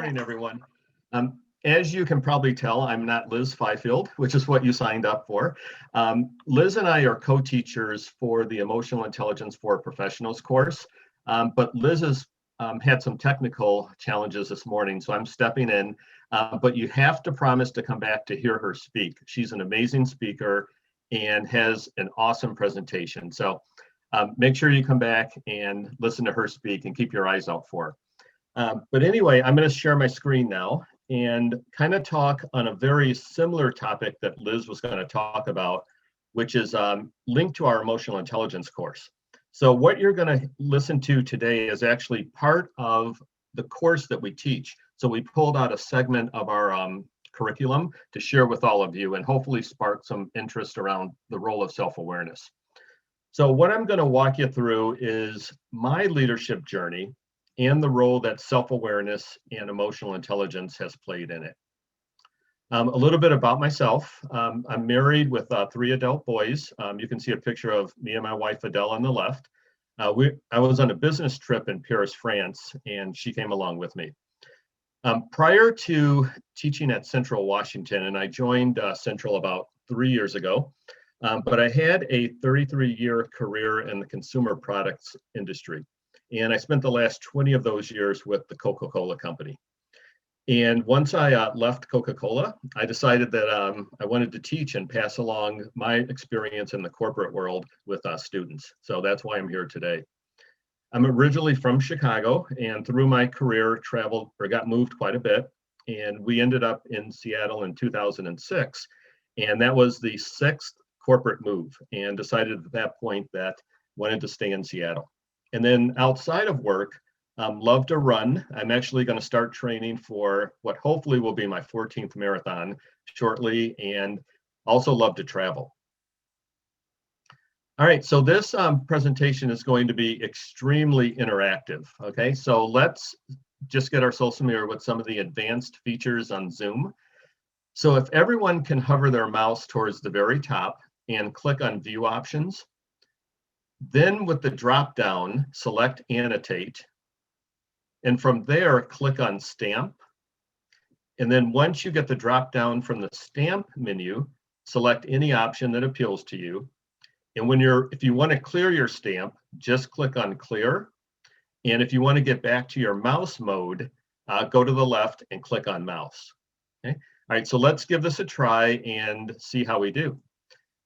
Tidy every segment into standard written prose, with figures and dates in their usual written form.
morning, everyone. As you can probably tell, I'm not Liz Fifield, which is what you signed up for. Liz and I are co-teachers for the Emotional Intelligence for Professionals course, but Liz has had some technical challenges this morning, so I'm stepping in. But you have to promise to come back to hear her speak. She's an amazing speaker and has an awesome presentation. So make sure you come back and listen to her speak and keep your eyes out for her. But anyway, I'm going to share my screen now and kind of talk on a very similar topic that Liz was going to talk about, which is linked to our emotional intelligence course. So what you're going to listen to today is actually part of the course that we teach. So we pulled out a segment of our curriculum to share with all of you and hopefully spark some interest around the role of self-awareness. So what I'm going to walk you through is my leadership journey and the role that self-awareness and emotional intelligence has played in it. A little bit about myself. I'm married with 3 adult boys. You can see a picture of me and my wife Adele on the left. I was on a business trip in Paris, France, and she came along with me. Prior to teaching at Central Washington, and I joined Central about 3 years ago, but I had a 33-year career in the consumer products industry. And I spent the last 20 of those years with the Coca-Cola company. And once I left Coca-Cola, I decided that I wanted to teach and pass along my experience in the corporate world with students. So that's why I'm here today. I'm originally from Chicago, and through my career traveled or got moved quite a bit. And we ended up in Seattle in 2006. And that was the 6th corporate move, and decided at that point that I wanted to stay in Seattle. And then outside of work, love to run. I'm actually going to start training for what hopefully will be my 14th marathon shortly, and also love to travel. All right, so this presentation is going to be extremely interactive. Okay, so let's just get ourselves familiar with some of the advanced features on Zoom. So if everyone can hover their mouse towards the very top and click on View Options, then with the drop down, select Annotate. And from there, click on Stamp. And then once you get the drop down from the Stamp menu, select any option that appeals to you. And if you want to clear your stamp, just click on Clear. And if you want to get back to your mouse mode, go to the left and click on Mouse. Okay. All right, so let's give this a try and see how we do.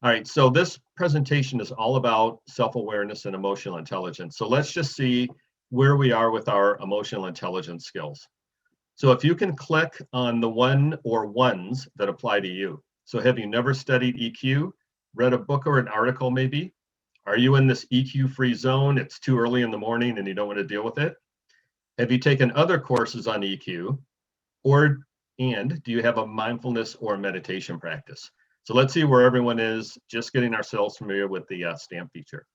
All right, so this presentation is all about self-awareness and emotional intelligence. So let's just see where we are with our emotional intelligence skills. So if you can click on the one or ones that apply to you. So have you never studied EQ, read a book or an article maybe? Are you in this EQ-free zone? It's too early in the morning and you don't want to deal with it? Have you taken other courses on EQ? And do you have a mindfulness or meditation practice? So let's see where everyone is, just getting ourselves familiar with the stamp feature.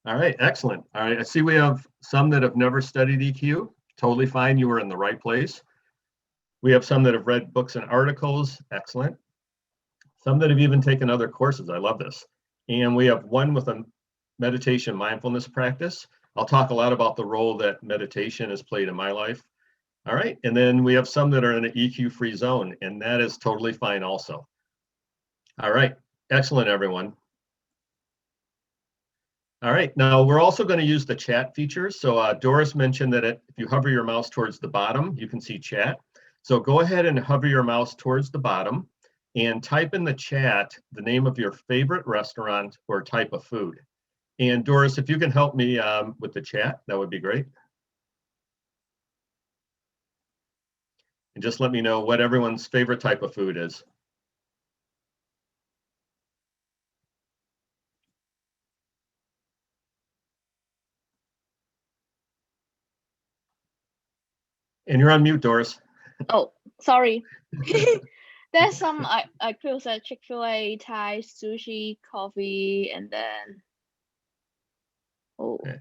All right, excellent. All right, I see we have some that have never studied EQ. Totally fine, you were in the right place. We have some that have read books and articles. Excellent. Some that have even taken other courses. I love this. And we have one with a meditation mindfulness practice. I'll talk a lot about the role that meditation has played in my life. All right, and then we have some that are in an EQ-free zone, and that is totally fine also. All right, excellent, everyone. All right, now we're also going to use the chat features. So Doris mentioned that if you hover your mouse towards the bottom, you can see chat. So go ahead and hover your mouse towards the bottom and type in the chat the name of your favorite restaurant or type of food. And Doris, if you can help me with the chat, that would be great. And just let me know what everyone's favorite type of food is. And you're on mute, Doris. Oh, sorry. There's some, I could say Chick-fil-A, Thai, sushi, coffee, and then, oh. Okay.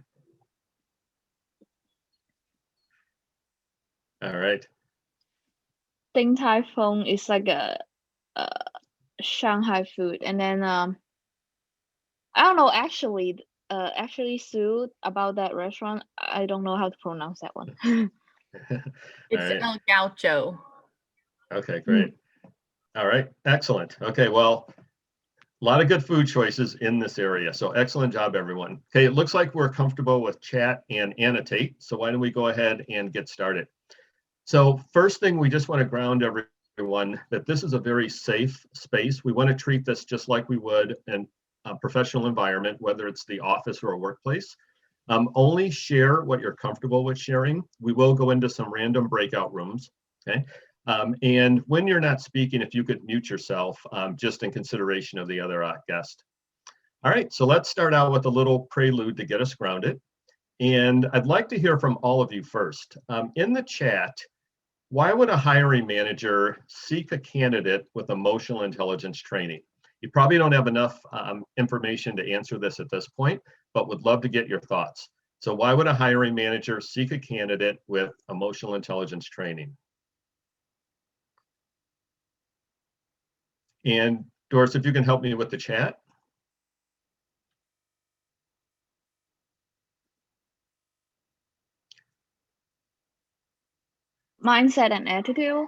All right. Ding Tai Fung is like a Shanghai food, and then I don't know actually Sue, about that restaurant. I don't know how to pronounce that one. It's right. El Gaucho. Okay, great. All right, excellent. Okay, well, a lot of good food choices in this area. So excellent job, everyone. Okay, it looks like we're comfortable with chat and annotate. So why don't we go ahead and get started? So first thing, we just want to ground everyone that this is a very safe space. We want to treat this just like we would in a professional environment, whether it's the office or a workplace. Only share what you're comfortable with sharing. We will go into some random breakout rooms, okay? And when you're not speaking, if you could mute yourself, just in consideration of the other guest. All right, so let's start out with a little prelude to get us grounded. And I'd like to hear from all of you first. In the chat, why would a hiring manager seek a candidate with emotional intelligence training? You probably don't have enough information to answer this at this point, but would love to get your thoughts. So why would a hiring manager seek a candidate with emotional intelligence training? And Doris, if you can help me with the chat. Mindset and attitude,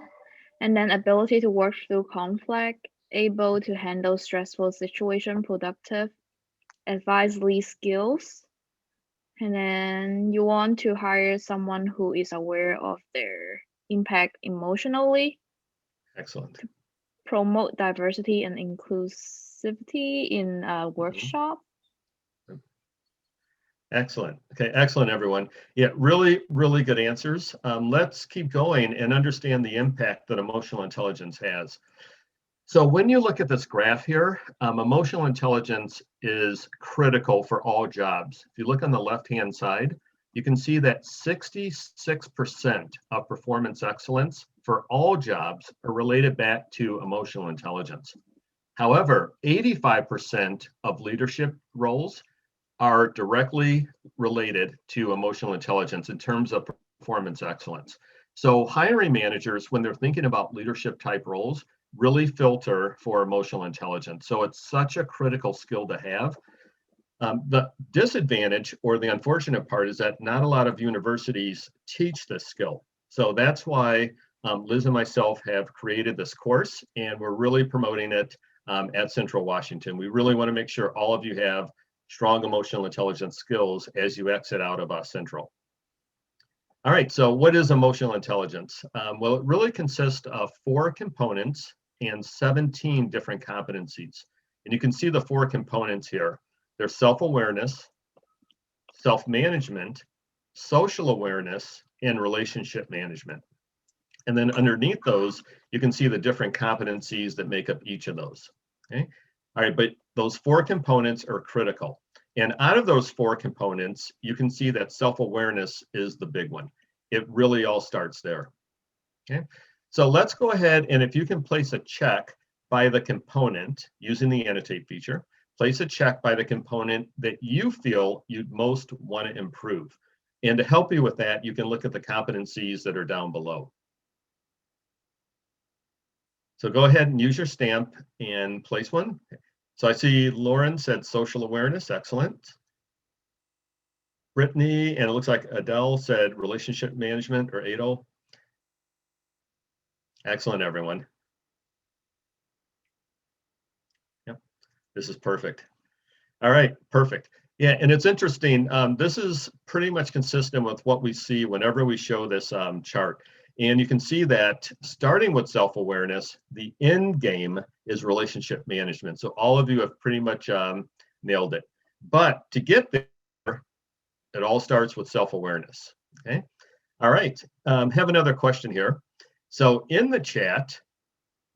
and then ability to work through conflict, able to handle stressful situation, productive, advisory skills, and then you want to hire someone who is aware of their impact emotionally, Excellent. promote diversity and inclusivity in a workshop. Excellent. Okay, excellent, everyone. Yeah, really, really good answers. Let's keep going and understand the impact that emotional intelligence has. So when you look at this graph here, emotional intelligence is critical for all jobs. If you look on the left-hand side, you can see that 66% of performance excellence for all jobs are related back to emotional intelligence. However, 85% of leadership roles are directly related to emotional intelligence in terms of performance excellence. So hiring managers, when they're thinking about leadership type roles, really filter for emotional intelligence. So it's such a critical skill to have. The disadvantage or the unfortunate part is that not a lot of universities teach this skill. So that's why Liz and myself have created this course, and we're really promoting it at Central Washington. We really want to make sure all of you have strong emotional intelligence skills as you exit out of Central. All right, so what is emotional intelligence? Well, it really consists of 4 components and 17 different competencies. And you can see the 4 components here. There's self-awareness, self-management, social awareness, and relationship management. And then underneath those, you can see the different competencies that make up each of those. Okay. All right, but those 4 components are critical. And out of those 4 components, you can see that self-awareness is the big one. It really all starts there. Okay. So let's go ahead, and if you can place a check by the component using the annotate feature, place a check by the component that you feel you'd most want to improve. And to help you with that, you can look at the competencies that are down below. So go ahead and use your stamp and place one. So I see Lauren said social awareness, excellent. Brittany, and it looks like Adele said relationship management, or Adel. Excellent, everyone. Yep, this is perfect. All right, perfect. Yeah, and it's interesting. This is pretty much consistent with what we see whenever we show this chart. And you can see that starting with self-awareness, the end game is relationship management. So all of you have pretty much nailed it. But to get there, it all starts with self-awareness. Okay. All right. Have another question here. So in the chat,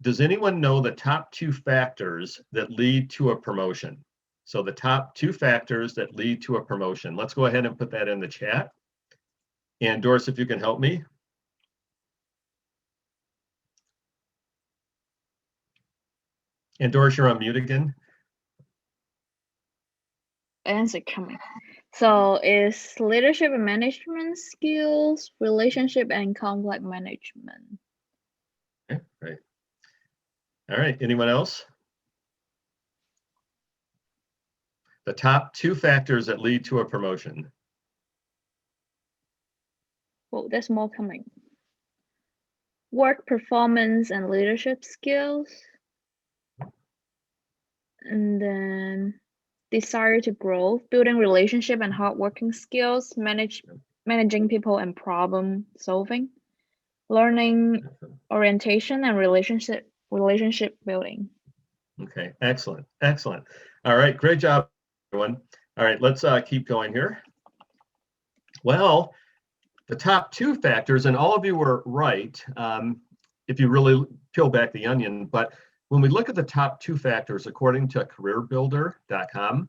does anyone know the top 2 factors that lead to a promotion? So the top 2 factors that lead to a promotion. Let's go ahead and put that in the chat. And Doris, if you can help me. And Doris, you're on mute again. Answer coming. So is leadership and management skills, relationship and conflict management. Okay, great. All right, anyone else? The top 2 factors that lead to a promotion. Well, there's more coming. Work performance and leadership skills. And then desire to grow, building relationship and hardworking skills, managing people and problem solving, learning orientation and relationship building. Okay, excellent, excellent. All right, great job, everyone. All right, let's keep going here. Well, the top two factors, and all of you were right, if you really peel back the onion, but when we look at the top two factors, according to careerbuilder.com,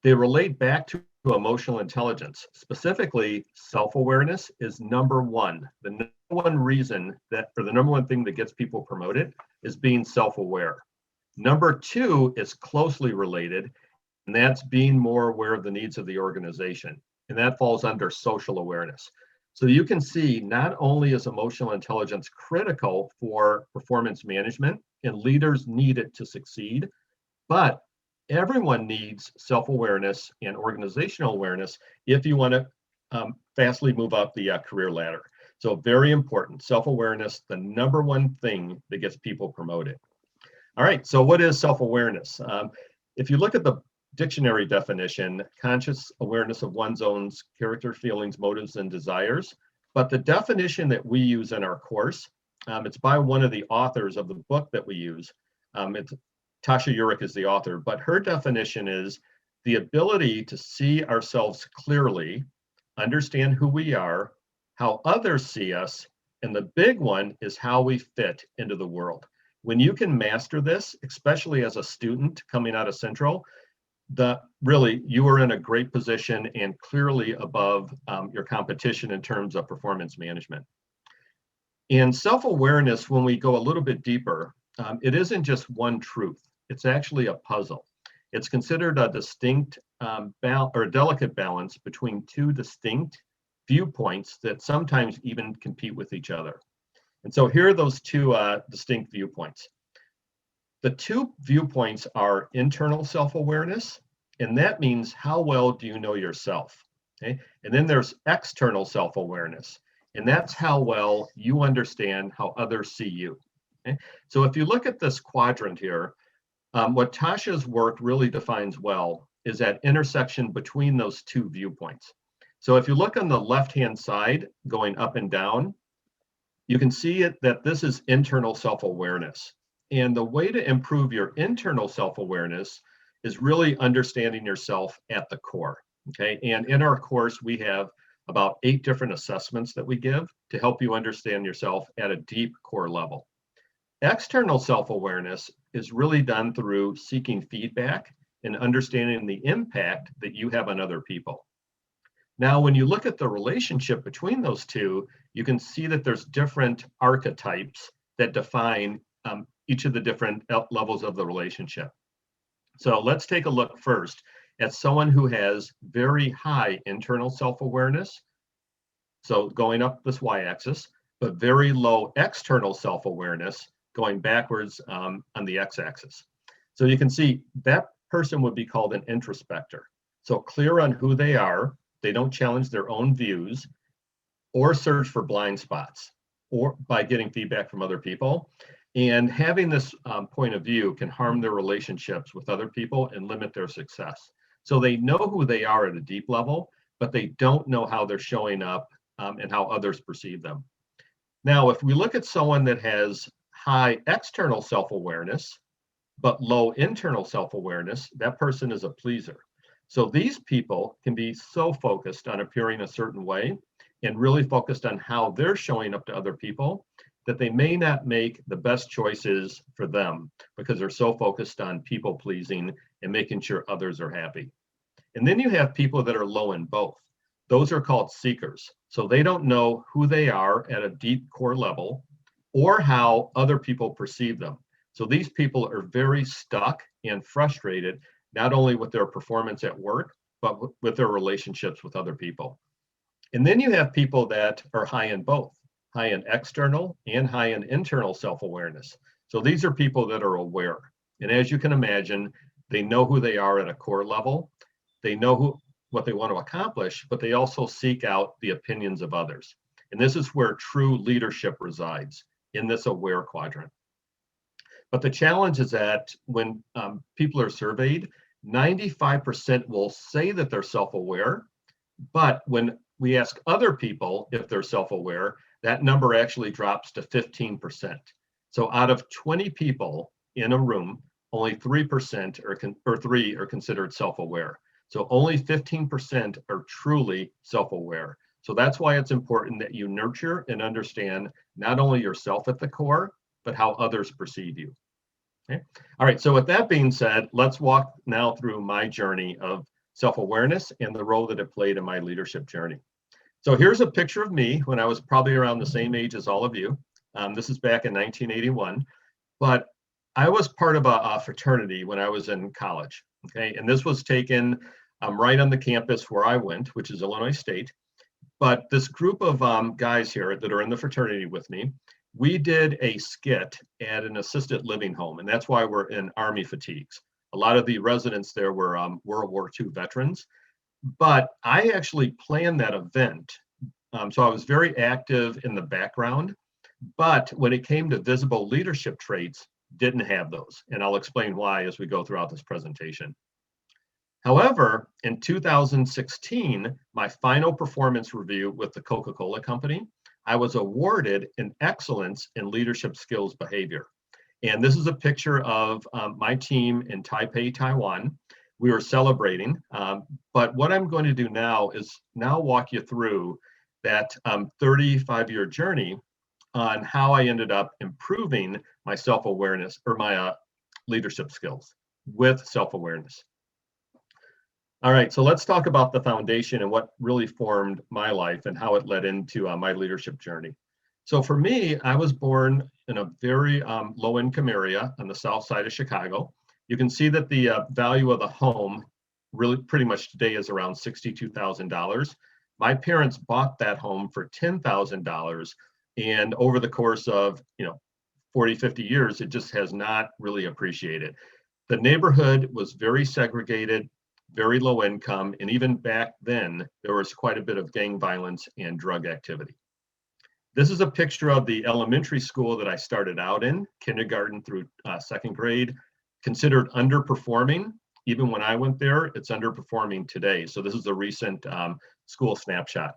they relate back to emotional intelligence. Specifically, self-awareness is number one. The number one reason that, or the number one thing that gets people promoted is being self-aware. Number two is closely related, and that's being more aware of the needs of the organization. And that falls under social awareness. So you can see not only is emotional intelligence critical for performance management, and leaders need it to succeed, but everyone needs self-awareness and organizational awareness if you want to fastly move up the career ladder. So very important, self-awareness, the number one thing that gets people promoted. All right, so what is self-awareness? If you look at the dictionary definition, conscious awareness of one's own character, feelings, motives, and desires. But the definition that we use in our course, it's by one of the authors of the book that we use. It's Tasha Eurich is the author, but her definition is the ability to see ourselves clearly, understand who we are, how others see us, and the big one is how we fit into the world. When you can master this, especially as a student coming out of Central, really you are in a great position and clearly above your competition in terms of performance management. In self-awareness, when we go a little bit deeper, it isn't just one truth. It's actually a puzzle. It's considered a distinct or a delicate balance between two distinct viewpoints that sometimes even compete with each other. And so here are those two distinct viewpoints. The two viewpoints are internal self-awareness, and that means how well do you know yourself, okay? And then there's external self-awareness, and that's how well you understand how others see you, okay? So if you look at this quadrant here, what Tasha's work really defines well is that intersection between those two viewpoints. So if you look on the left-hand side, going up and down, you can see that this is internal self-awareness. And the way to improve your internal self-awareness is really understanding yourself at the core, okay? And in our course, we have about 8 different assessments that we give to help you understand yourself at a deep core level. External self-awareness is really done through seeking feedback and understanding the impact that you have on other people. Now, when you look at the relationship between those two, you can see that there's different archetypes that define each of the different levels of the relationship. So let's take a look first at someone who has very high internal self-awareness, so going up this y-axis, but very low external self-awareness going backwards on the x-axis. So you can see that person would be called an introspector. So clear on who they are, they don't challenge their own views or search for blind spots or by getting feedback from other people. And having this point of view can harm their relationships with other people and limit their success. So they know who they are at a deep level, but they don't know how they're showing up and how others perceive them. Now, if we look at someone that has high external self-awareness, but low internal self-awareness, that person is a pleaser. So these people can be so focused on appearing a certain way and really focused on how they're showing up to other people that they may not make the best choices for them because they're so focused on people pleasing and making sure others are happy. And then you have people that are low in both. Those are called seekers. So they don't know who they are at a deep core level or how other people perceive them. So these people are very stuck and frustrated, not only with their performance at work, but with their relationships with other people. And then you have people that are high in both, high in external and high in internal self-awareness. So these are people that are aware. And as you can imagine, they know who they are at a core level. They know what they want to accomplish, but they also seek out the opinions of others. And this is where true leadership resides, in this aware quadrant. But the challenge is that when people are surveyed, 95% will say that they're self-aware, but when we ask other people if they're self-aware, that number actually drops to 15%. So out of 20 people in a room, only 3% are considered self-aware. So only 15% are truly self-aware. So that's why it's important that you nurture and understand not only yourself at the core, but how others perceive you. Okay. All right, so with that being said, let's walk now through my journey of self-awareness and the role that it played in my leadership journey. So here's a picture of me when I was probably around the same age as all of you. This is back in 1981, but I was part of a fraternity when I was in college, okay? And this was taken right on the campus where I went, which is Illinois State. But this group of guys here that are in the fraternity with me, we did a skit at an assisted living home, and that's why we're in Army fatigues. A lot of the residents there were World War II veterans, but I actually planned that event. So I was very active in the background, but when it came to visible leadership traits, didn't have those. And I'll explain why as we go throughout this presentation. However, in 2016, my final performance review with the Coca-Cola Company, I was awarded an excellence in leadership skills behavior. And this is a picture of my team in Taipei, Taiwan. We were celebrating, but what I'm going to do now is walk you through that 35-year journey on how I ended up improving my self-awareness or my leadership skills with self-awareness. All right, so let's talk about the foundation and what really formed my life and how it led into my leadership journey. So for me, I was born in a very low-income area on the south side of Chicago. You can see that the value of the home really pretty much today is around $62,000. My parents bought that home for $10,000, and over the course of 40, 50 years, it just has not really appreciated. The neighborhood was very segregated, very low income, and even back then, there was quite a bit of gang violence and drug activity. This is a picture of the elementary school that I started out in, kindergarten through second grade, considered underperforming. Even when I went there, it's underperforming today. So this is a recent school snapshot.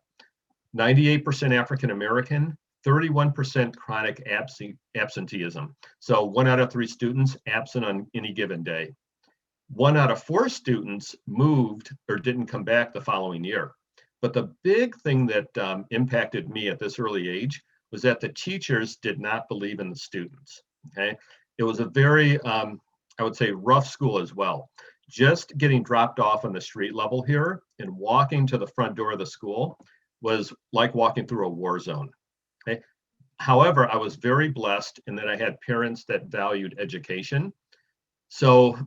98% African American, 31% chronic absenteeism. So 1 out of 3 students absent on any given day. 1 out of 4 students moved or didn't come back the following year. But the big thing that impacted me at this early age was that the teachers did not believe in the students, okay? It was a very, I would say, rough school as well. Just getting dropped off on the street level here and walking to the front door of the school was like walking through a war zone, okay? However, I was very blessed in that I had parents that valued education. So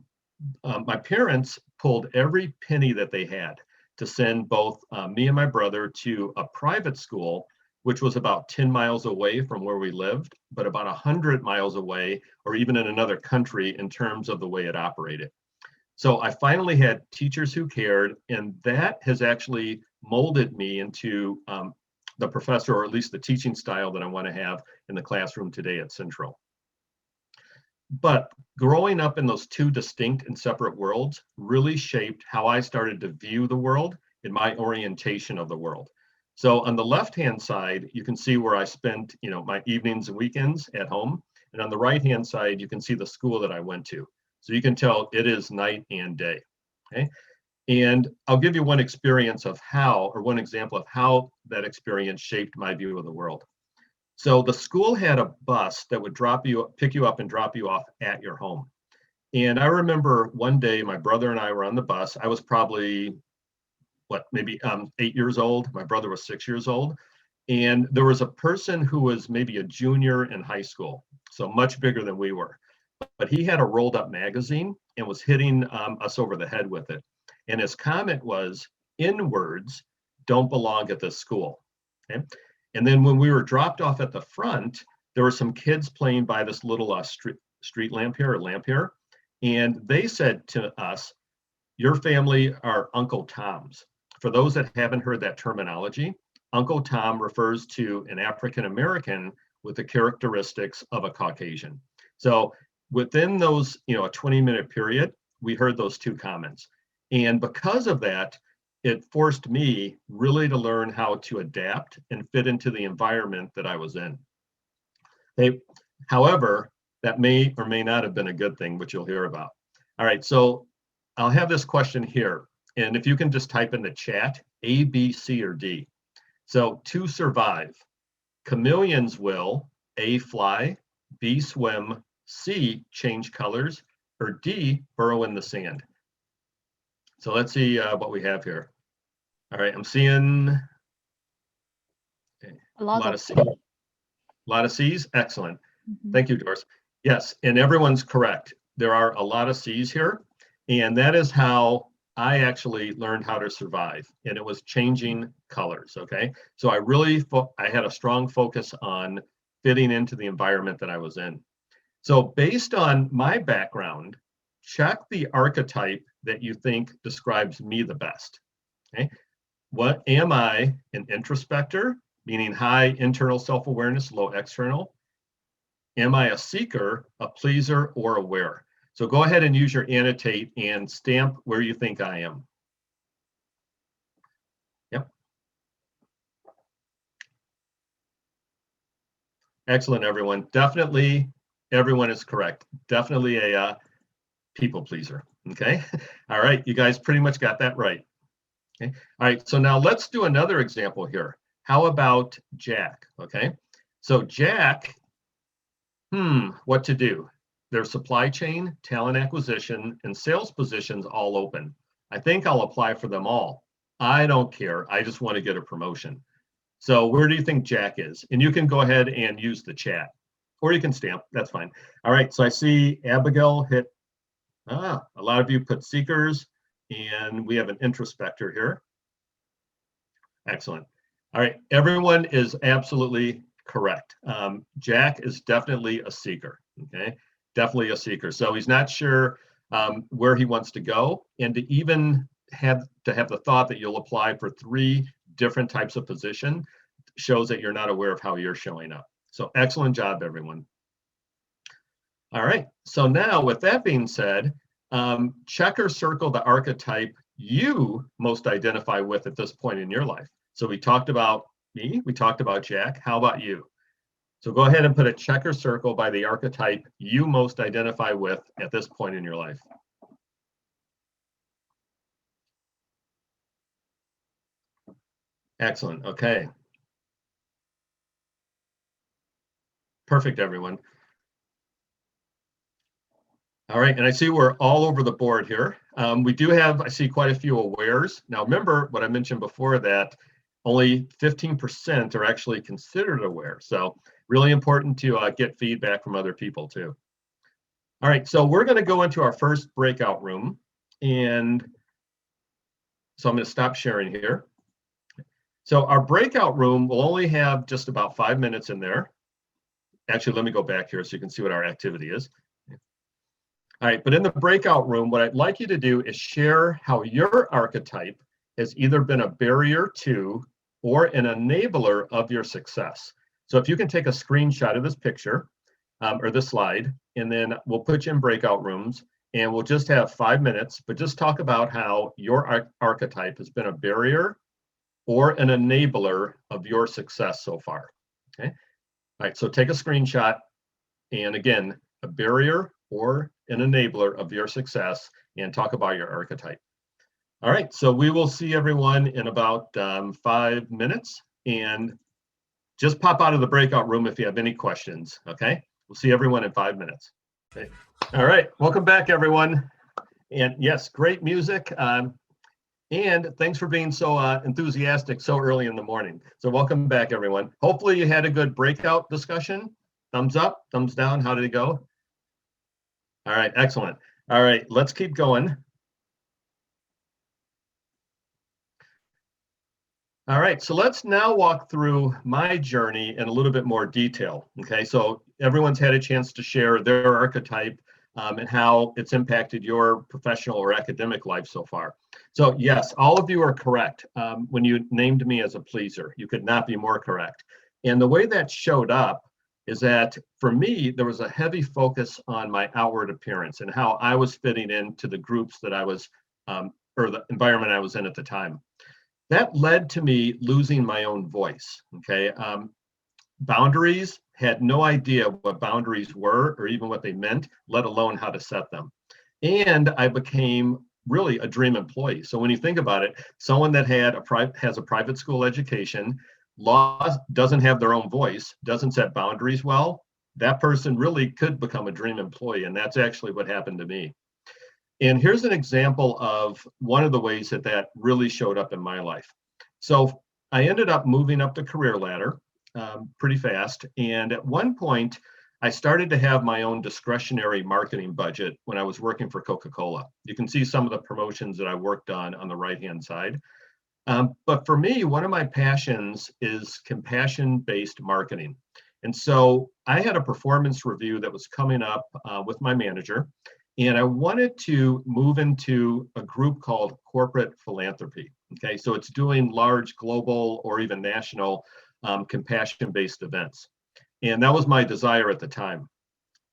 my parents pulled every penny that they had to send both me and my brother to a private school, which was about 10 miles away from where we lived, but about 100 miles away, or even in another country in terms of the way it operated. So I finally had teachers who cared, and that has actually molded me into the professor, or at least the teaching style that I want to have in the classroom today at Central. But growing up in those 2 distinct and separate worlds really shaped how I started to view the world and my orientation of the world. So on the left-hand side, you can see where I spent, my evenings and weekends at home. And on the right-hand side, you can see the school that I went to. So you can tell it is night and day, okay? And I'll give you one experience of how, or one example of how that experience shaped my view of the world. So the school had a bus that would pick you up and drop you off at your home. And I remember one day my brother and I were on the bus. I was probably, maybe 8 years old. My brother was 6 years old. And there was a person who was maybe a junior in high school, so much bigger than we were. But he had a rolled up magazine and was hitting us over the head with it. And his comment was, "N-words don't belong at this school." Okay? And then when we were dropped off at the front, there were some kids playing by this little street lamp here, and they said to us, "Your family are Uncle Toms." For those that haven't heard that terminology, Uncle Tom refers to an African American with the characteristics of a Caucasian. So within those, a 20-minute period, we heard those two comments. And because of that, it forced me really to learn how to adapt and fit into the environment that I was in. However, that may or may not have been a good thing, which you'll hear about. All right, so I'll have this question here. And if you can just type in the chat, A, B, C, or D. So to survive, chameleons will A, fly, B, swim, C, change colors, or D, burrow in the sand. So let's see what we have here. All right, I'm seeing A lot of C's. A lot of C's, excellent. Mhm. Thank you, Doris. Yes, and everyone's correct. There are a lot of C's here, and that is how I actually learned how to survive, and it was changing colors, okay? So I had a strong focus on fitting into the environment that I was in. So based on my background, check the archetype that you think describes me the best, okay? What am I, an introspector, meaning high internal self-awareness, low external? Am I a seeker, a pleaser, or aware? So go ahead and use your annotate and stamp where you think I am. Yep. Excellent, everyone. Definitely, everyone is correct. Definitely a people pleaser, okay? All right, you guys pretty much got that right. Okay. All right, so now let's do another example here. How about Jack, okay? So Jack, what to do? Their supply chain, talent acquisition, and sales positions all open. I think I'll apply for them all. I don't care. I just want to get a promotion. So where do you think Jack is? And you can go ahead and use the chat, or you can stamp. That's fine. All right. So I see Abigail hit. A lot of you put seekers, and we have an introspector here. Excellent. All right. Everyone is absolutely correct. Jack is definitely a seeker. Okay. Definitely a seeker. So he's not sure where he wants to go, and to even have the thought that you'll apply for 3 different types of position shows that you're not aware of how you're showing up. So excellent job, everyone. All right. So now with that being said, check or circle the archetype you most identify with at this point in your life. So we talked about me, we talked about Jack. How about you? So go ahead and put a check or circle by the archetype you most identify with at this point in your life. Excellent. Okay. Perfect, everyone. All right, and I see we're all over the board here. We do have, I see quite a few awares. Now remember what I mentioned before, that only 15% are actually considered aware. So really important to get feedback from other people too. All right, so we're going to go into our first breakout room. And so I'm going to stop sharing here. So our breakout room will only have just about 5 minutes in there. Actually, let me go back here so you can see what our activity is. All right, but in the breakout room, what I'd like you to do is share how your archetype has either been a barrier to or an enabler of your success. So if you can take a screenshot of this picture or this slide, and then we'll put you in breakout rooms, and we'll just have 5 minutes, but just talk about how your archetype has been a barrier or an enabler of your success so far, okay? All right, so take a screenshot, and again, a barrier or an enabler of your success, and talk about your archetype. All right, so we will see everyone in about 5 minutes, and just pop out of the breakout room if you have any questions, okay? We'll see everyone in 5 minutes. Okay. All right, welcome back, everyone. And yes, great music. And thanks for being so enthusiastic so early in the morning. So welcome back, everyone. Hopefully you had a good breakout discussion. Thumbs up, thumbs down, how did it go? All right, excellent. All right, let's keep going. All right, so let's now walk through my journey in a little bit more detail, okay? So everyone's had a chance to share their archetype and how it's impacted your professional or academic life so far. So yes, all of you are correct. When you named me as a pleaser, you could not be more correct. And the way that showed up is that for me, there was a heavy focus on my outward appearance and how I was fitting into the groups that I was, or the environment I was in at the time. That led to me losing my own voice, okay? Boundaries, had no idea what boundaries were or even what they meant, let alone how to set them. And I became really a dream employee. So when you think about it, someone that has a private school education, doesn't have their own voice, doesn't set boundaries well, that person really could become a dream employee. And that's actually what happened to me. And here's an example of one of the ways that that really showed up in my life. So I ended up moving up the career ladder pretty fast. And at one point, I started to have my own discretionary marketing budget when I was working for Coca-Cola. You can see some of the promotions that I worked on the right-hand side. But for me, one of my passions is compassion-based marketing. And so I had a performance review that was coming up with my manager, and I wanted to move into a group called corporate philanthropy. Okay, so it's doing large global or even national compassion-based events. And that was my desire at the time.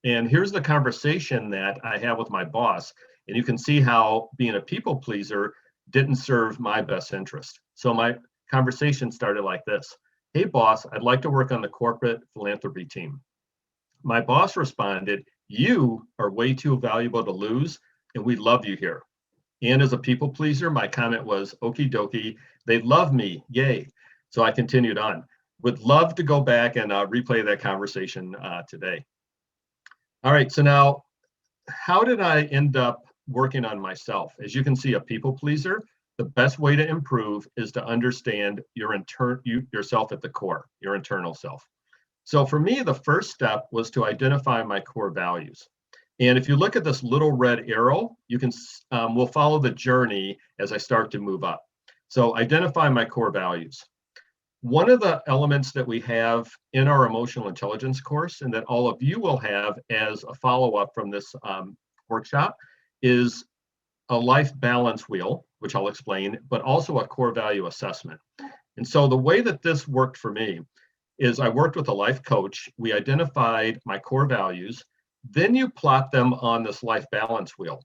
And here's the conversation that I had with my boss. And you can see how being a people pleaser didn't serve my best interest. So my conversation started like this. Hey boss, I'd like to work on the corporate philanthropy team. My boss responded, you are way too valuable to lose, and we love you here. And as a people pleaser, my comment was, okie dokie, they love me, yay. So I continued on. Would love to go back and replay that conversation today. All right, so now, how did I end up working on myself? As you can see, a people pleaser, the best way to improve is to understand yourself at the core, your internal self. So for me, the first step was to identify my core values. And if you look at this little red arrow, you can we'll follow the journey as I start to move up. So identify my core values. One of the elements that we have in our emotional intelligence course, and that all of you will have as a follow-up from this workshop, is a life balance wheel, which I'll explain, but also a core value assessment. And so the way that this worked for me is I worked with a life coach. We identified my core values. Then you plot them on this life balance wheel.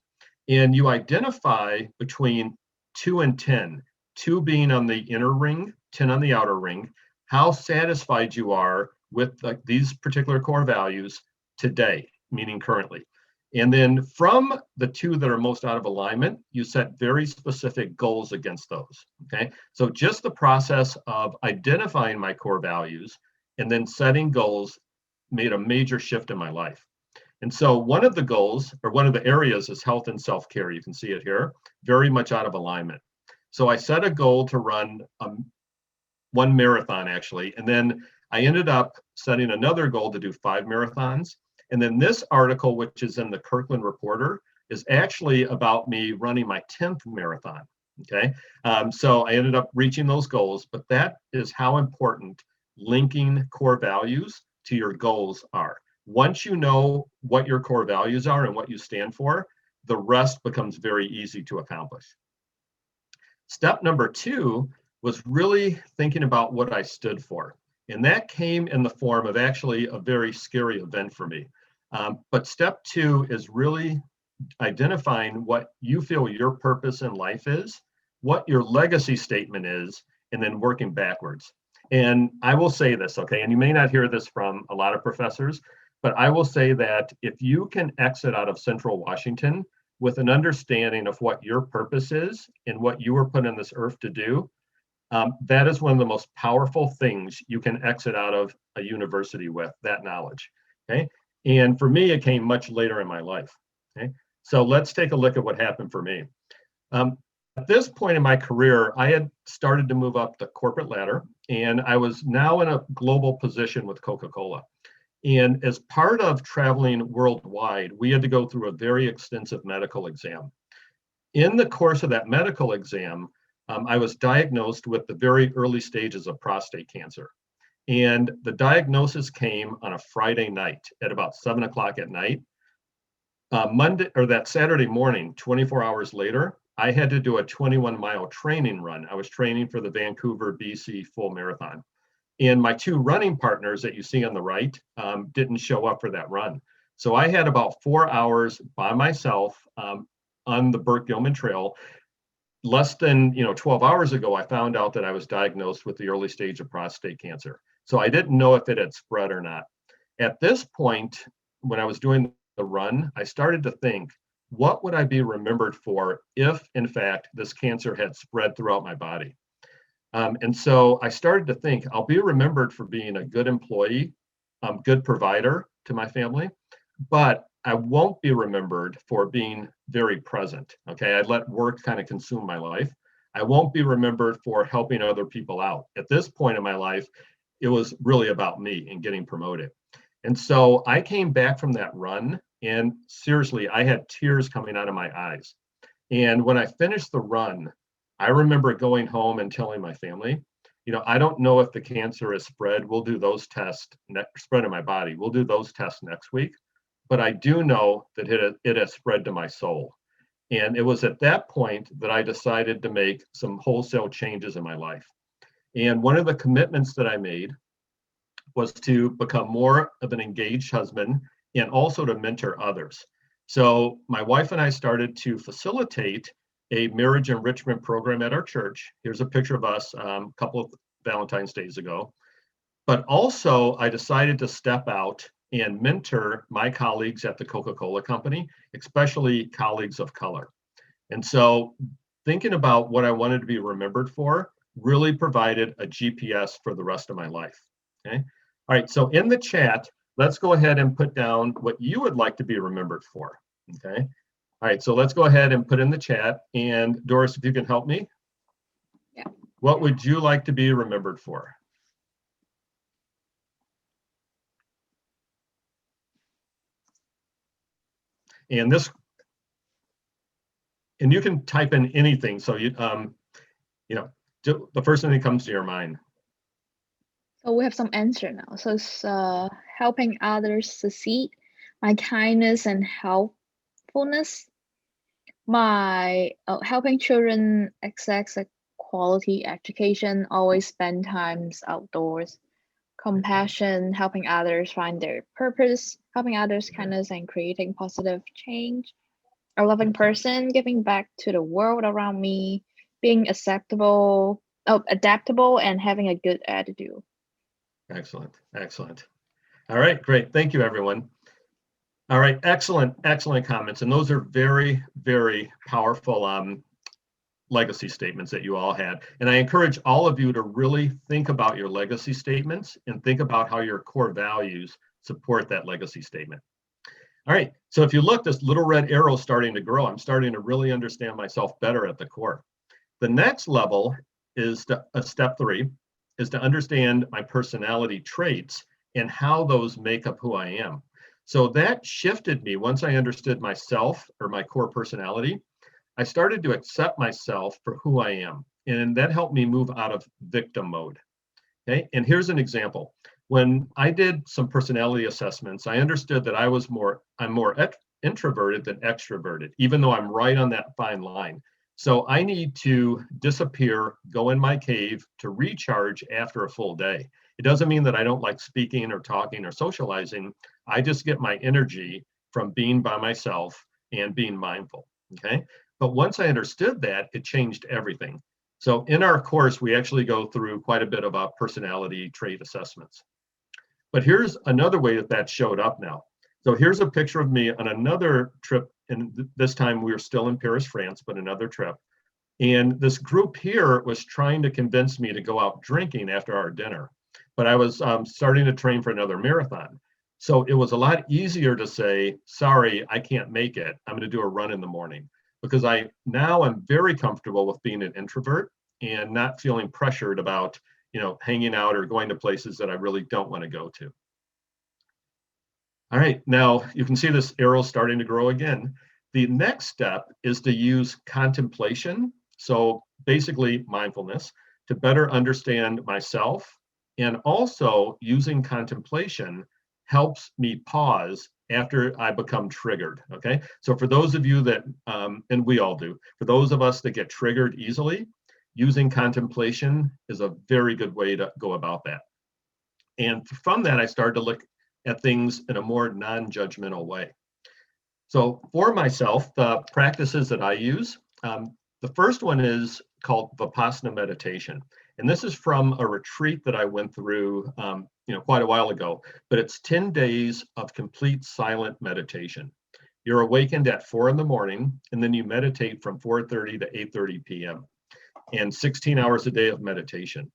And you identify between 2 and 10, 2 being on the inner ring, 10 on the outer ring, how satisfied you are with these particular core values today, meaning currently. And then from the 2 that are most out of alignment, you set very specific goals against those, okay? So just the process of identifying my core values and then setting goals made a major shift in my life. And so one of the goals, or one of the areas, is health and self-care. You can see it here, very much out of alignment. So I set a goal to run one marathon, actually, and then I ended up setting another goal to do 5 marathons. And then this article, which is in the Kirkland Reporter, is actually about me running my 10th marathon, okay? So I ended up reaching those goals, but that is how important linking core values to your goals are. Once you know what your core values are and what you stand for, the rest becomes very easy to accomplish. Step number 2 was really thinking about what I stood for. And that came in the form of actually a very scary event for me. But step 2 is really identifying what you feel your purpose in life is, what your legacy statement is, and then working backwards. And I will say this, okay, and you may not hear this from a lot of professors, but I will say that if you can exit out of Central Washington with an understanding of what your purpose is and what you were put on this earth to do, that is one of the most powerful things you can exit out of a university with, that knowledge, okay? And for me, it came much later in my life, okay? So let's take a look at what happened for me. At this point in my career, I had started to move up the corporate ladder, and I was now in a global position with Coca-Cola. And as part of traveling worldwide, we had to go through a very extensive medical exam. In the course of that medical exam, I was diagnosed with the very early stages of prostate cancer. And the diagnosis came on a Friday night at about 7 o'clock at night. Monday or that Saturday morning, 24 hours later, I had to do a 21-mile training run. I was training for the Vancouver, BC full marathon. And my two running partners that you see on the right didn't show up for that run. So I had about 4 hours by myself on the Burke Gilman Trail. Less than 12 hours ago, I found out that I was diagnosed with the early stage of prostate cancer. So I didn't know if it had spread or not. At this point, when I was doing the run, I started to think, what would I be remembered for if, in fact, this cancer had spread throughout my body? And so I started to think, I'll be remembered for being a good employee, good provider to my family, but I won't be remembered for being very present. Okay, I let work kind of consume my life. I won't be remembered for helping other people out. At this point in my life, it was really about me and getting promoted. And so I came back from that run, and seriously, I had tears coming out of my eyes. And when I finished the run, I remember going home and telling my family, I don't know if the cancer is spread. We'll do those tests, spread in my body. We'll do those tests next week. But I do know that it has spread to my soul. And it was at that point that I decided to make some wholesale changes in my life. And one of the commitments that I made was to become more of an engaged husband and also to mentor others. So my wife and I started to facilitate a marriage enrichment program at our church. Here's a picture of us a couple of Valentine's days ago. But also I decided to step out and mentor my colleagues at the Coca-Cola company, especially colleagues of color. And so thinking about what I wanted to be remembered for really provided a GPS for the rest of my life. Okay. All right. So in the chat, let's go ahead and put down what you would like to be remembered for. Okay. All right. So let's go ahead and put in the chat. And Doris, if you can help me. Yeah. What would you like to be remembered for? And you can type in anything. So the first thing that comes to your mind. So we have some answer now. So it's helping others succeed, my kindness and helpfulness, my helping children access a quality education, always spend times outdoors, compassion, helping others find their purpose, helping others, kindness, and creating positive change, a loving person, giving back to the world around me, being adaptable, and having a good attitude. Excellent. Excellent. All right, great. Thank you, everyone. All right, excellent comments. And those are very, very powerful legacy statements that you all had. And I encourage all of you to really think about your legacy statements and think about how your core values support that legacy statement. All right, so if you look, this little red arrow is starting to grow. I'm starting to really understand myself better at the core. The next level is step 3, is to understand my personality traits and how those make up who I am. So that shifted me once I understood myself or my core personality. I started to accept myself for who I am. And that helped me move out of victim mode. Okay, and here's an example. When I did some personality assessments, I understood that I'm more introverted than extroverted, even though I'm right on that fine line. So I need to disappear, go in my cave to recharge after a full day. It doesn't mean that I don't like speaking or talking or socializing. I just get my energy from being by myself and being mindful, okay? But once I understood that, it changed everything. So in our course, we actually go through quite a bit of personality trait assessments. But here's another way that showed up now. So here's a picture of me on another trip, and this time we were still in Paris, France, but another trip. And this group here was trying to convince me to go out drinking after our dinner. But I was starting to train for another marathon. So it was a lot easier to say, sorry, I can't make it. I'm going to do a run in the morning. Because I'm very comfortable with being an introvert and not feeling pressured about, hanging out or going to places that I really don't want to go to. All right, now you can see this arrow starting to grow again. The next step is to use contemplation, so basically mindfulness, to better understand myself. And also using contemplation helps me pause after I become triggered, okay? So for those of you that, and we all do, for those of us that get triggered easily, using contemplation is a very good way to go about that. And from that, I started to look at things in a more non-judgmental way. So for myself, the practices that I use, the first one is called Vipassana meditation. And this is from a retreat that I went through quite a while ago, but it's 10 days of complete silent meditation. You're awakened at 4 a.m, and then you meditate from 4:30 to 8:30 p.m. and 16 hours a day of meditation.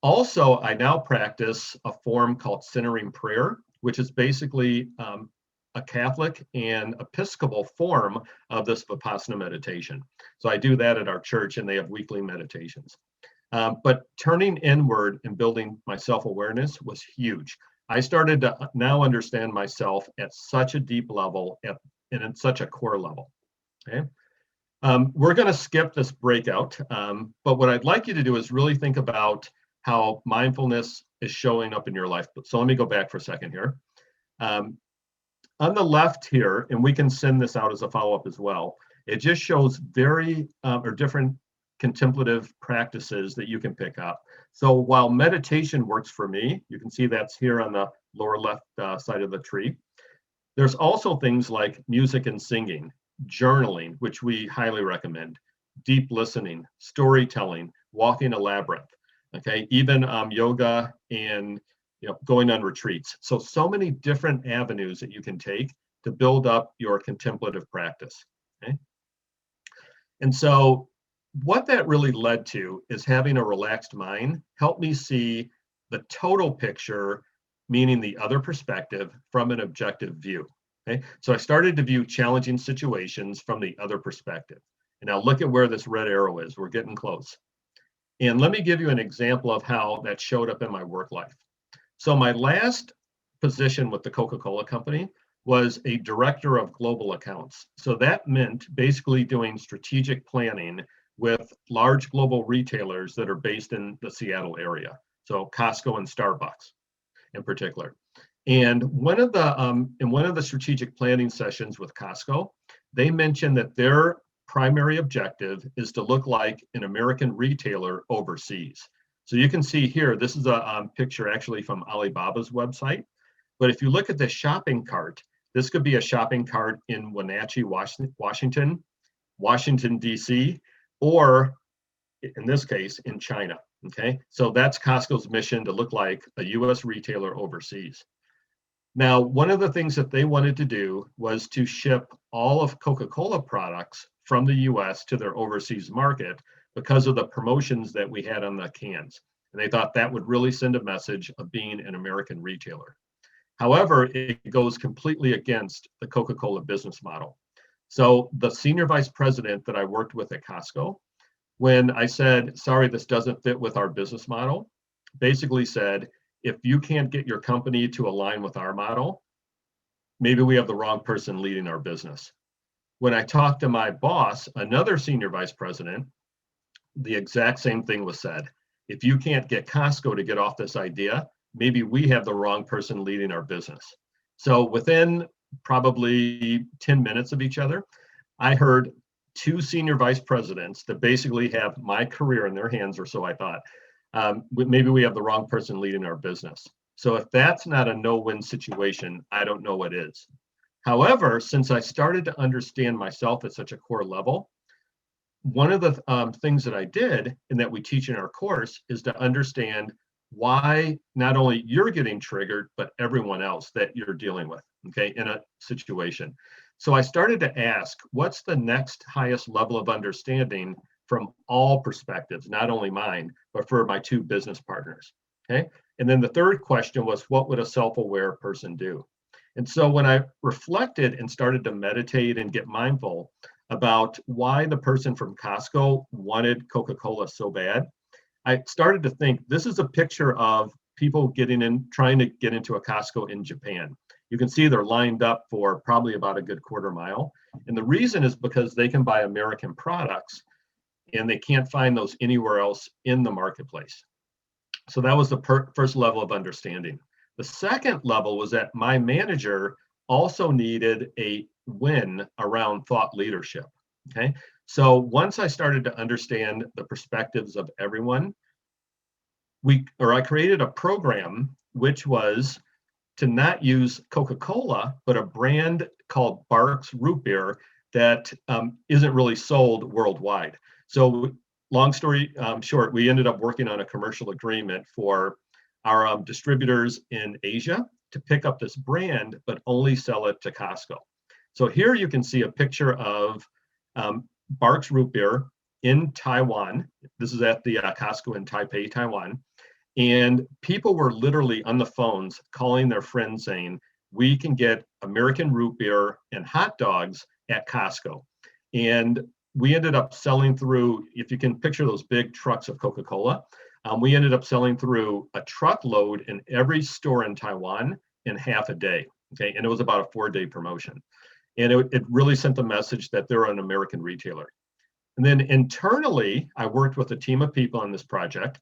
Also, I now practice a form called centering prayer, which is basically a Catholic and Episcopal form of this Vipassana meditation. So I do that at our church, and they have weekly meditations. But turning inward and building my self-awareness was huge. I started to now understand myself at such a deep level and at such a core level. Okay. We're going to skip this breakout, but what I'd like you to do is really think about how mindfulness is showing up in your life. So let me go back for a second here. On the left here, and we can send this out as a follow-up as well, it just shows different contemplative practices that you can pick up. So while meditation works for me, you can see that's here on the lower left side of the tree. There's also things like music and singing, journaling, which we highly recommend, deep listening, storytelling, walking a labyrinth, okay, even yoga and going on retreats. So many different avenues that you can take to build up your contemplative practice. Okay? And so what that really led to is having a relaxed mind helped me see the total picture, meaning the other perspective, from an objective view. Okay? So I started to view challenging situations from the other perspective. And now look at where this red arrow is. We're getting close. And let me give you an example of how that showed up in my work life. So my last position with the Coca-Cola company was a director of global accounts. So that meant basically doing strategic planning with large global retailers that are based in the Seattle area. So Costco and Starbucks in particular. And in one of the strategic planning sessions with Costco, they mentioned that their primary objective is to look like an American retailer overseas. So you can see here, this is a picture actually from Alibaba's website. But if you look at the shopping cart, this could be a shopping cart in Wenatchee, Washington, D.C., or in this case, in China. Okay, so that's Costco's mission, to look like a U.S. retailer overseas. Now, one of the things that they wanted to do was to ship all of Coca-Cola products from the U.S. to their overseas market because of the promotions that we had on the cans. And they thought that would really send a message of being an American retailer. However, it goes completely against the Coca-Cola business model. So the senior vice president that I worked with at Costco, when I said, sorry, this doesn't fit with our business model, basically said, if you can't get your company to align with our model, maybe we have the wrong person leading our business. When I talked to my boss, another senior vice president, the exact same thing was said. If you can't get Costco to get off this idea, maybe we have the wrong person leading our business. So within probably 10 minutes of each other, I heard two senior vice presidents that basically have my career in their hands, or so I thought. Maybe we have the wrong person leading our business. So if that's not a no-win situation, I don't know what is. However, since I started to understand myself at such a core level, one of the things that I did and that we teach in our course is to understand why not only you're getting triggered, but everyone else that you're dealing with, okay, in a situation. So I started to ask, what's the next highest level of understanding from all perspectives, not only mine, but for my two business partners, okay? And then the third question was, what would a self-aware person do? And so when I reflected and started to meditate and get mindful about why the person from Costco wanted Coca-Cola so bad, I started to think this is a picture of people trying to get into a Costco in Japan. You can see they're lined up for probably about a good quarter mile. And the reason is because they can buy American products and they can't find those anywhere else in the marketplace. So that was the first level of understanding. The second level was that my manager also needed a win around thought leadership. Okay, so once I started to understand the perspectives of everyone, I created a program which was to not use Coca-Cola, but a brand called Barks Root Beer that isn't really sold worldwide. So long story short, we ended up working on a commercial agreement for our distributors in Asia to pick up this brand, but only sell it to Costco. So here you can see a picture of Barks Root Beer in Taiwan. This is at the Costco in Taipei, Taiwan. And people were literally on the phones calling their friends saying, we can get American root beer and hot dogs at Costco. And we ended up selling through, if you can picture those big trucks of Coca-Cola, we ended up selling through a truckload in every store in Taiwan in half a day. Okay, and it was about a 4-day promotion. And it really sent the message that they're an American retailer. And then internally, I worked with a team of people on this project,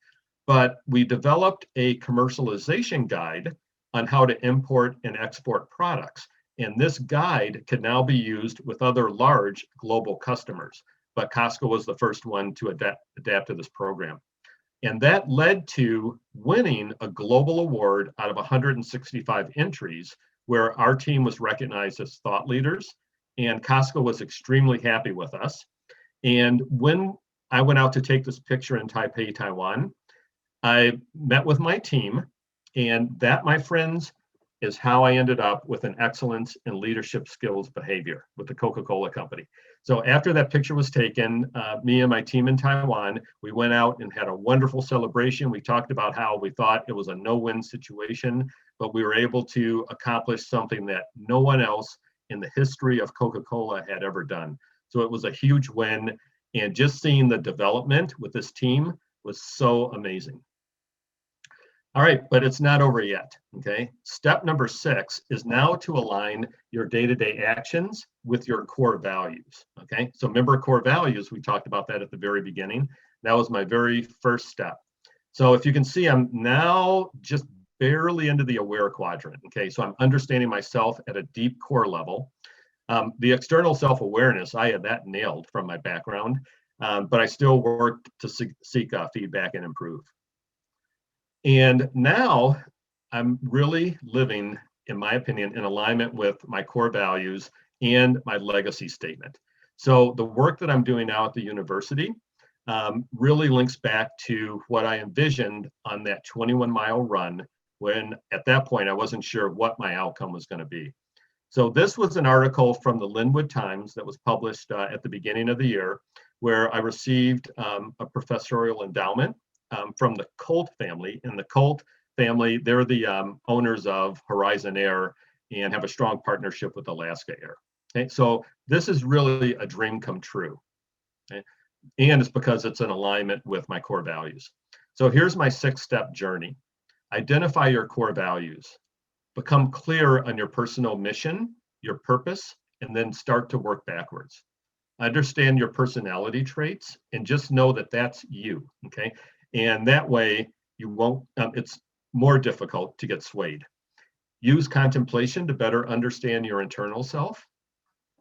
but we developed a commercialization guide on how to import and export products. And this guide could now be used with other large global customers. But Costco was the first one to adapt to this program. And that led to winning a global award out of 165 entries, where our team was recognized as thought leaders. And Costco was extremely happy with us. And when I went out to take this picture in Taipei, Taiwan, I met with my team, and that, my friends, is how I ended up with an excellence in leadership skills behavior with the Coca-Cola company. So after that picture was taken, me and my team in Taiwan, we went out and had a wonderful celebration. We talked about how we thought it was a no-win situation, but we were able to accomplish something that no one else in the history of Coca-Cola had ever done. So it was a huge win, and just seeing the development with this team was so amazing. All right, but it's not over yet, okay? Step number 6 is now to align your day-to-day actions with your core values, okay? So remember core values, we talked about that at the very beginning. That was my very first step. So if you can see, I'm now just barely into the aware quadrant, okay? So I'm understanding myself at a deep core level. The external self-awareness, I had that nailed from my background, but I still worked to seek feedback and improve. And now I'm really living, in my opinion, in alignment with my core values and my legacy statement. So the work that I'm doing now at the university really links back to what I envisioned on that 21-mile run, when at that point I wasn't sure what my outcome was going to be. So this was an article from the Linwood Times that was published at the beginning of the year, where I received a professorial endowment from the Colt family. And the Colt family, they're the owners of Horizon Air and have a strong partnership with Alaska Air. Okay, so this is really a dream come true. Okay? And it's because it's in alignment with my core values. So here's my 6-step journey. Identify your core values. Become clear on your personal mission, your purpose, and then start to work backwards. Understand your personality traits and just know that that's you, okay? And that way you won't, it's more difficult to get swayed. Use contemplation to better understand your internal self.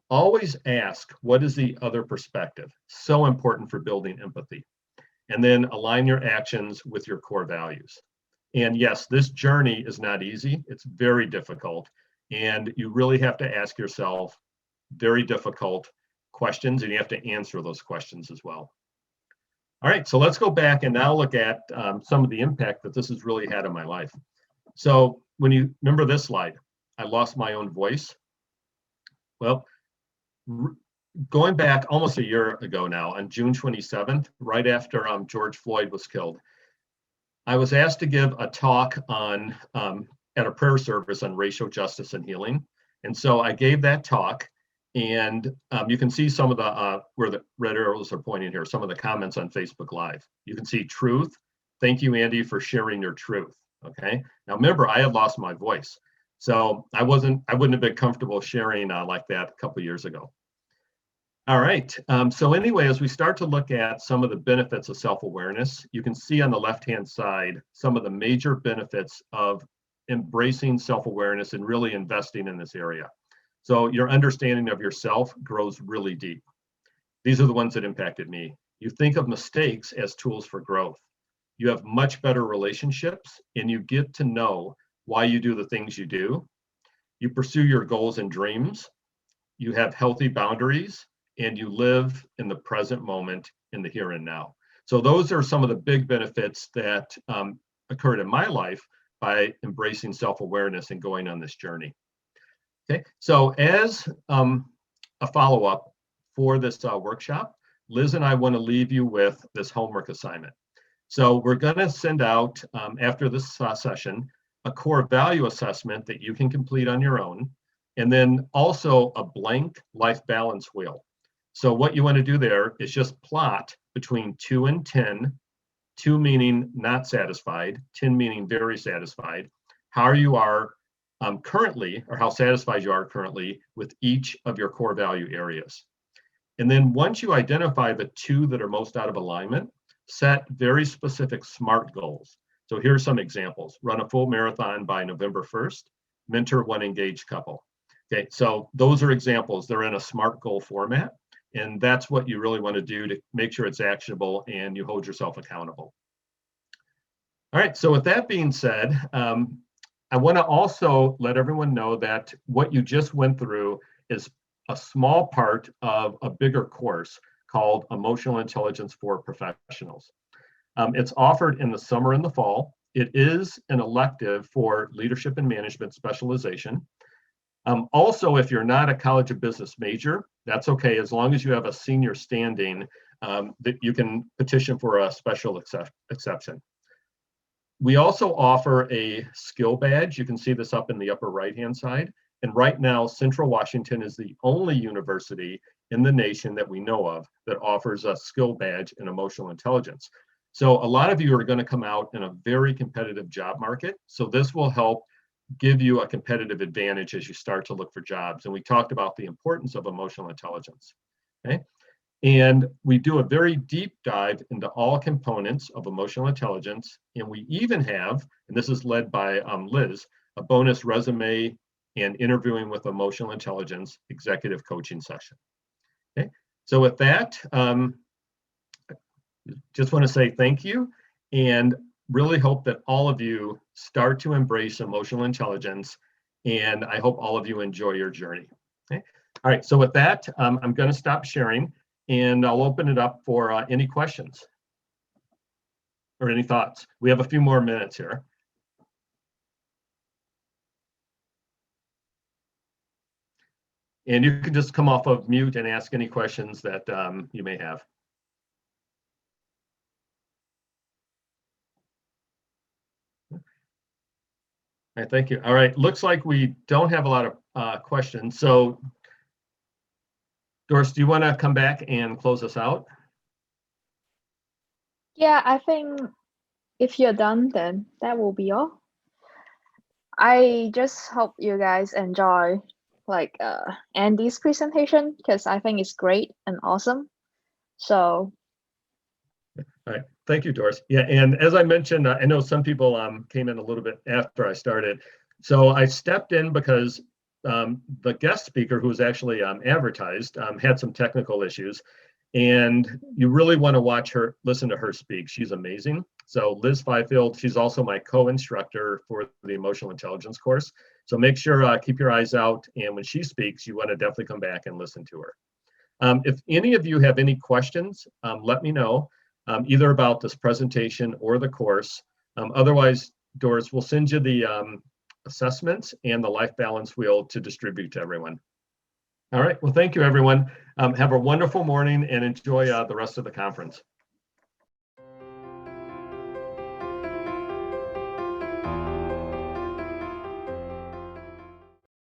Always ask, what is the other perspective? So important for building empathy. And then align your actions with your core values. And yes, this journey is not easy. It's very difficult. And you really have to ask yourself very difficult questions, and you have to answer those questions as well. All right, so let's go back and now look at some of the impact that this has really had on my life. So when you remember this slide, I lost my own voice. Well, going back almost a year ago now, on June 27th, right after George Floyd was killed, I was asked to give a talk on at a prayer service on racial justice and healing. And so I gave that talk, and you can see some of the, where the red arrows are pointing here, some of the comments on Facebook Live. You can see truth. Thank you, Andy, for sharing your truth. Okay. Now remember, I had lost my voice. So I wouldn't have been comfortable sharing like that a couple of years ago. All right. So anyway, as we start to look at some of the benefits of self-awareness, you can see on the left-hand side some of the major benefits of embracing self-awareness and really investing in this area. So your understanding of yourself grows really deep. These are the ones that impacted me. You think of mistakes as tools for growth. You have much better relationships, and you get to know why you do the things you do. You pursue your goals and dreams. You have healthy boundaries, and you live in the present moment, in the here and now. So those are some of the big benefits that occurred in my life by embracing self-awareness and going on this journey. Okay, so as a follow-up for this workshop, Liz and I want to leave you with this homework assignment. So we're going to send out, after this session, a core value assessment that you can complete on your own, and then also a blank life balance wheel. So what you want to do there is just plot between 2 and 10, 2 meaning not satisfied, 10 meaning very satisfied, how you are currently, or how satisfied you are currently with each of your core value areas. And then once you identify the 2 that are most out of alignment, set very specific SMART goals. So here's some examples. Run a full marathon by November 1st, mentor 1 engaged couple. Okay, so those are examples. They're in a SMART goal format. And that's what you really want to do to make sure it's actionable and you hold yourself accountable. All right, so with that being said, I want to also let everyone know that what you just went through is a small part of a bigger course called Emotional Intelligence for Professionals. It's offered in the summer and the fall. It is an elective for leadership and management specialization. Also, if you're not a College of Business major, that's okay, as long as you have a senior standing that you can petition for a special exception. We also offer a skill badge. You can see this up in the upper right-hand side. And right now, Central Washington is the only university in the nation that we know of that offers a skill badge in emotional intelligence. So a lot of you are going to come out in a very competitive job market. So this will help give you a competitive advantage as you start to look for jobs. And we talked about the importance of emotional intelligence. Okay. And we do a very deep dive into all components of emotional intelligence. And we even have, and this is led by Liz, a bonus resume and interviewing with emotional intelligence executive coaching session. Okay. So with that, just want to say thank you and really hope that all of you start to embrace emotional intelligence, and I hope all of you enjoy your journey. Okay. All right, so with that, I'm going to stop sharing and I'll open it up for any questions or any thoughts. We have a few more minutes here. And you can just come off of mute and ask any questions that you may have. All right, thank you. All right, looks like we don't have a lot of questions. So, Doris, do you want to come back and close us out? Yeah, I think if you're done, then that will be all. I just hope you guys enjoy Andy's presentation because I think it's great and awesome. So. All right, thank you, Doris. Yeah, and as I mentioned, I know some people came in a little bit after I started. So I stepped in because the guest speaker who was actually advertised had some technical issues. And you really want to listen to her speak. She's amazing. So Liz Fifield, she's also my co-instructor for the emotional intelligence course. So make sure, keep your eyes out. And when she speaks, you want to definitely come back and listen to her. If any of you have any questions, let me know. Either about this presentation or the course. Otherwise, Doris, we'll send you the assessments and the life balance wheel to distribute to everyone. All right, well, thank you, everyone. Have a wonderful morning and enjoy the rest of the conference.